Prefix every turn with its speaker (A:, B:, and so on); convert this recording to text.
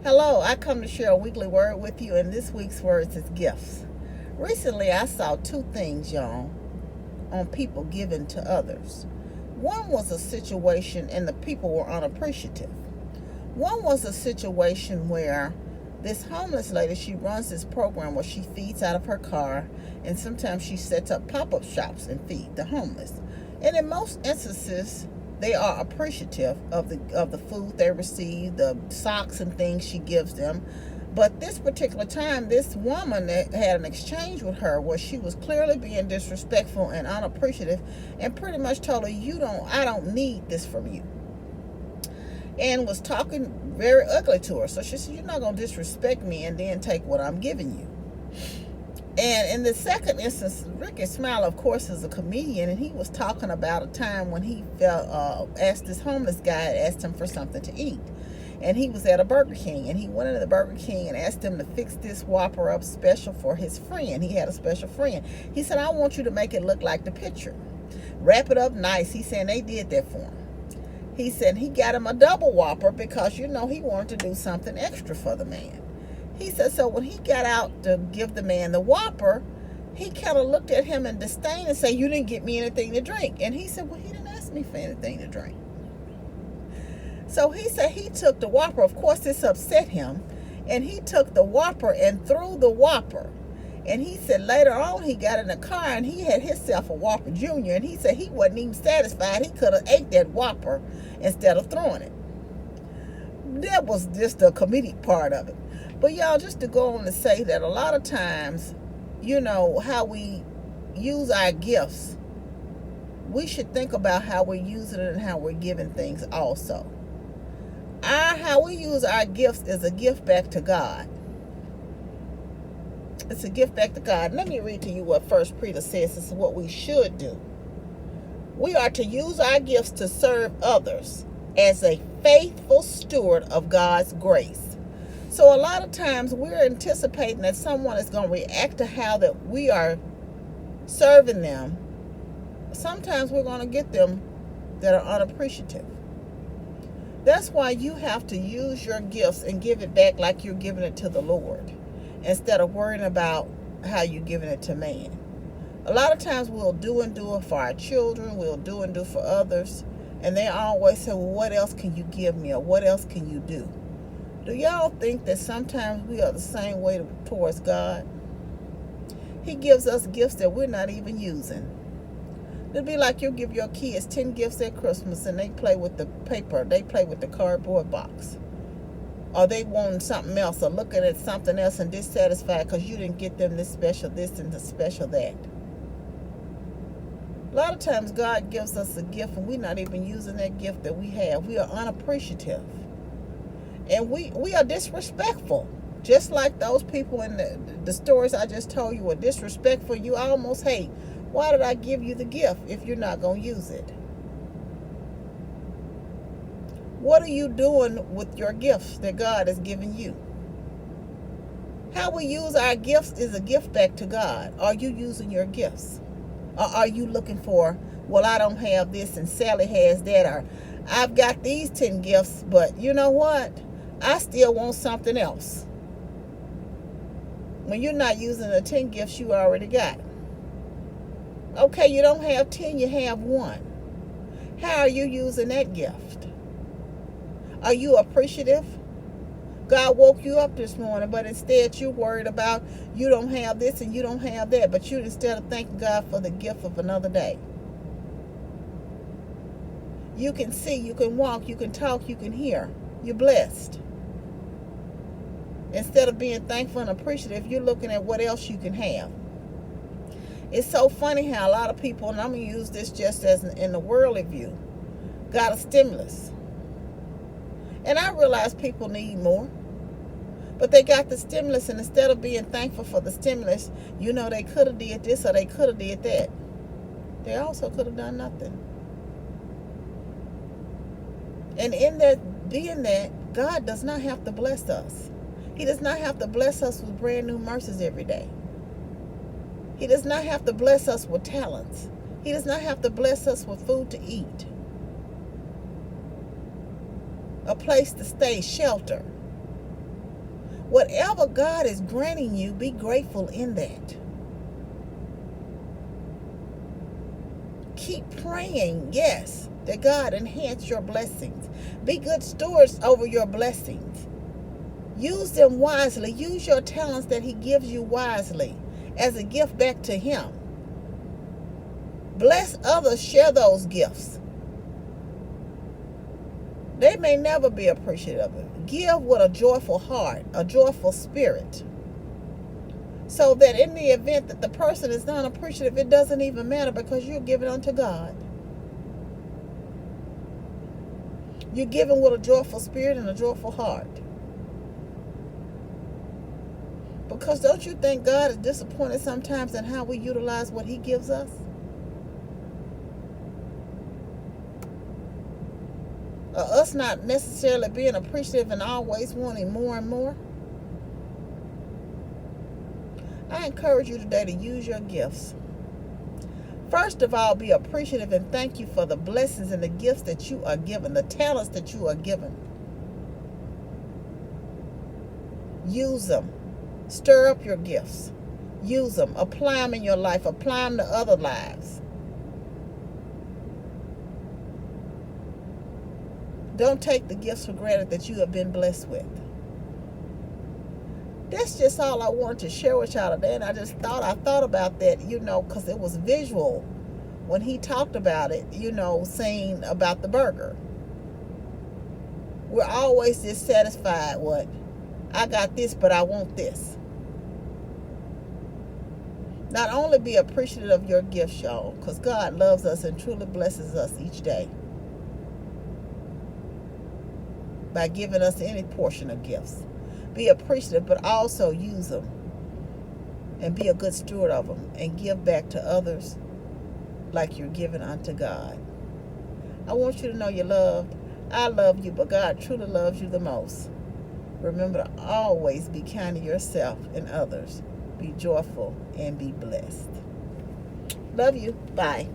A: Hello, I come to share a weekly word with you, and this week's words is gifts. Recently, I saw two things, y'all, on people giving to others. One was a situation, and the people were unappreciative. One was a situation where this homeless lady, she runs this program where she feeds out of her car, and sometimes she sets up pop-up shops and feed the homeless. And in most instances, they are appreciative of the food they receive, the socks and things she gives them. But this particular time, this woman had an exchange with her where she was clearly being disrespectful and unappreciative, and pretty much told her, I don't need this from you, and was talking very ugly to her. So she said, you're not going to disrespect me and then take what I'm giving you. And in the second instance, Ricky Smiley, of course, is a comedian, and he was talking about a time when he asked this homeless guy, asked him for something to eat. And he was at a Burger King, and he went into the Burger King and asked him to fix this Whopper up special for his friend. He had a special friend. He said, I want you to make it look like the picture. Wrap it up nice. He said, they did that for him. He said he got him a double Whopper because, he wanted to do something extra for the man. He said, so when he got out to give the man the Whopper, he kind of looked at him in disdain and said, you didn't get me anything to drink. And he said, well, he didn't ask me for anything to drink. So he said he took the Whopper. Of course, this upset him. And he took the Whopper and threw the Whopper. And he said later on he got in the car and he had himself a Whopper Jr. And he said he wasn't even satisfied. He could have ate that Whopper instead of throwing it. That was just the comedic part of it. But y'all, just to go on to say that a lot of times, how we use our gifts, we should think about how we're using it and how we're giving things also. How we use our gifts is a gift back to God. It's a gift back to God. Let me read to you what First Peter says. This is what we should do. We are to use our gifts to serve others as a faithful steward of God's grace. So a lot of times we're anticipating that someone is going to react to how that we are serving them. Sometimes we're going to get them that are unappreciative. That's why you have to use your gifts and give it back like you're giving it to the Lord, instead of worrying about how you're giving it to man. A lot of times we'll do it for our children, we'll do for others, and they always say, well, what else can you give me, or what else can you do? Do y'all think that sometimes we are the same way towards God? He gives us gifts that we're not even using. It'd be like you give your kids 10 gifts at Christmas and they play with the paper, they play with the cardboard box. Or they want something else, or looking at something else and dissatisfied because you didn't get them this special this and the special that. A lot of times God gives us a gift and we're not even using that gift that we have. We are unappreciative. And we are disrespectful. Just like those people in the stories I just told you were disrespectful. You almost hate. Why did I give you the gift if you're not going to use it? What are you doing with your gifts that God has given you? How we use our gifts is a gift back to God. Are you using your gifts? Or are you looking for, well, I don't have this and Sally has that, or I've got these 10 gifts, but you know what? I still want something else. When you're not using the 10 gifts you already got. Okay, you don't have 10, you have 1. How are you using that gift? Are you appreciative? God woke you up this morning, but instead you're worried about you don't have this and you don't have that, but you instead of thanking God for the gift of another day. You can see, you can walk, you can talk, you can hear. You're blessed. Instead of being thankful and appreciative, you're looking at what else you can have. It's so funny how a lot of people, and I'm going to use this just as in the worldly view, got a stimulus. And I realize people need more. But they got the stimulus, and instead of being thankful for the stimulus, they could have did this or they could have did that. They also could have done nothing. And in that, being that, God does not have to bless us. He does not have to bless us with brand new mercies every day. He does not have to bless us with talents. He does not have to bless us with food to eat, a place to stay, shelter. Whatever God is granting you, be grateful in that. Keep praying, yes, that God enhance your blessings. Be good stewards over your blessings. Use them wisely. Use your talents that He gives you wisely as a gift back to Him. Bless others, share those gifts. They may never be appreciative of it. Give with a joyful heart, a joyful spirit. So that in the event that the person is not appreciative, it doesn't even matter because you're giving unto God. You're giving with a joyful spirit and a joyful heart. Because don't you think God is disappointed sometimes in how we utilize what He gives us? Us not necessarily being appreciative and always wanting more and more. I encourage you today to use your gifts. First of all, be appreciative and thank you for the blessings and the gifts that you are given, the talents that you are given. Use them. Stir up your gifts. Use them. Apply them in your life. Apply them to other lives. Don't take the gifts for granted that you have been blessed with. That's just all I wanted to share with y'all today. And I thought about that, because it was visual when he talked about it, saying about the burger. We're always dissatisfied with, I got this, but I want this. Not only be appreciative of your gifts, y'all, because God loves us and truly blesses us each day by giving us any portion of gifts. Be appreciative, but also use them and be a good steward of them and give back to others like you're giving unto God. I want you to know you're loved. I love you, but God truly loves you the most. Remember to always be kind to yourself and others. Be joyful and be blessed. Love you. Bye.